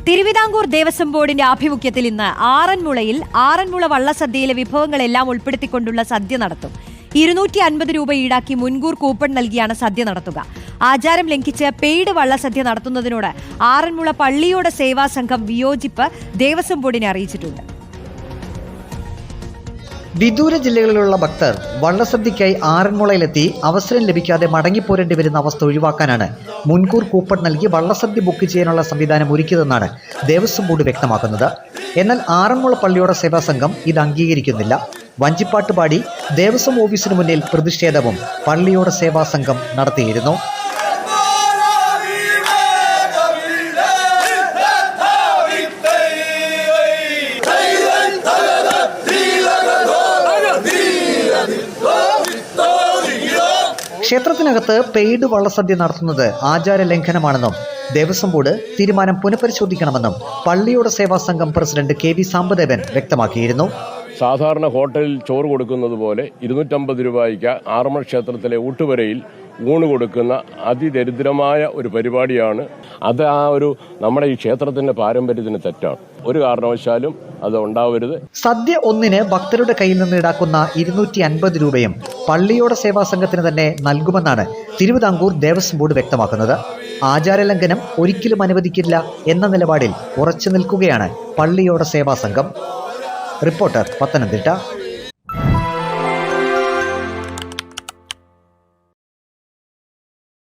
തിരുവിതാംകൂർ ദേവസ്വം ബോർഡിന്റെ ആഭിമുഖ്യത്തിൽ ഇന്ന് ആറന്മുളയിൽ ആറന്മുള വള്ളസദ്യയിലെ വിഭവങ്ങളെല്ലാം ഉൾപ്പെടുത്തിക്കൊണ്ടുള്ള സദ്യ നടത്തും. 250 രൂപ ഈടാക്കി മുൻകൂർ കൂപ്പൺ നൽകിയാണ് സദ്യ നടത്തുക. ആചാരം ലംഘിച്ച് പെയ്ഡ് വള്ളസദ്യ നടത്തുന്നതിനോട് ആറന്മുള പള്ളിയോട സേവാ സംഘം വിയോജിപ്പ് ദേവസ്വം ബോർഡിനെ അറിയിച്ചിട്ടുണ്ട്. വിദൂര ജില്ലകളിലുള്ള ഭക്തർ വള്ളസദ്യയ്ക്കായി ആറന്മുളയിലെത്തി അവസരം ലഭിക്കാതെ മടങ്ങിപ്പോരേണ്ടി വരുന്ന അവസ്ഥ ഒഴിവാക്കാനാണ് മുൻകൂർ കൂപ്പൺ നൽകി വള്ളസദ്യ ബുക്ക് ചെയ്യാനുള്ള സംവിധാനം ഒരുക്കിയതെന്നാണ് ദേവസ്വം ബോർഡ് വ്യക്തമാക്കുന്നത്. എന്നാൽ ആറന്മുള പള്ളിയോട സേവാ സംഘം ഇത് അംഗീകരിക്കുന്നില്ല. വഞ്ചിപ്പാട്ട് പാടി ദേവസ്വം ഓഫീസിന് മുന്നിൽ പ്രതിഷേധവും പള്ളിയോട സേവാ സംഘം നടത്തിയിരുന്നു. ക്ഷേത്രത്തിനകത്ത് പെയ്ഡ് വള്ളസദ്യ നടത്തുന്നത് ആചാര ലംഘനമാണെന്നും ദേവസ്വം ബോർഡ് തീരുമാനം പുനഃപരിശോധിക്കണമെന്നും പള്ളിയോട സേവാ സംഘം പ്രസിഡന്റ് KV സാംബദേവൻ വ്യക്തമാക്കിയിരുന്നു. സാധാരണ ഹോട്ടലിൽ ചോറ് കൊടുക്കുന്നത് പോലെ 250 രൂപയ്ക്ക് ആറന്മുള ക്ഷേത്രത്തിലെ ഊട്ടുവരയിൽ ഊണ് കൊടുക്കുന്ന അതിദരിദ്രമായ ഒരു പരിപാടിയാണ്. അത് നമ്മുടെ ഈ ക്ഷേത്രത്തിന്റെ പാരമ്പര്യത്തിന് തെറ്റാണ്. ഒരു കാരണവശാലും അത് ഉണ്ടാവരുത്. സദ്യ ഒന്നിന് ഭക്തരുടെ കയ്യിൽ നിന്ന് ഈടാക്കുന്ന 250 രൂപയും പള്ളിയോട സേവാ സംഘത്തിന് തന്നെ നൽകുമെന്നാണ് തിരുവിതാംകൂർ ദേവസ്വം ബോർഡ് വ്യക്തമാക്കുന്നത്. ആചാരലംഘനം ഒരിക്കലും അനുവദിക്കില്ല എന്ന നിലപാടിൽ ഉറച്ചു നിൽക്കുകയാണ് പള്ളിയോട സേവാ സംഘം. റിപ്പോർട്ടർ, പത്തനംതിട്ട.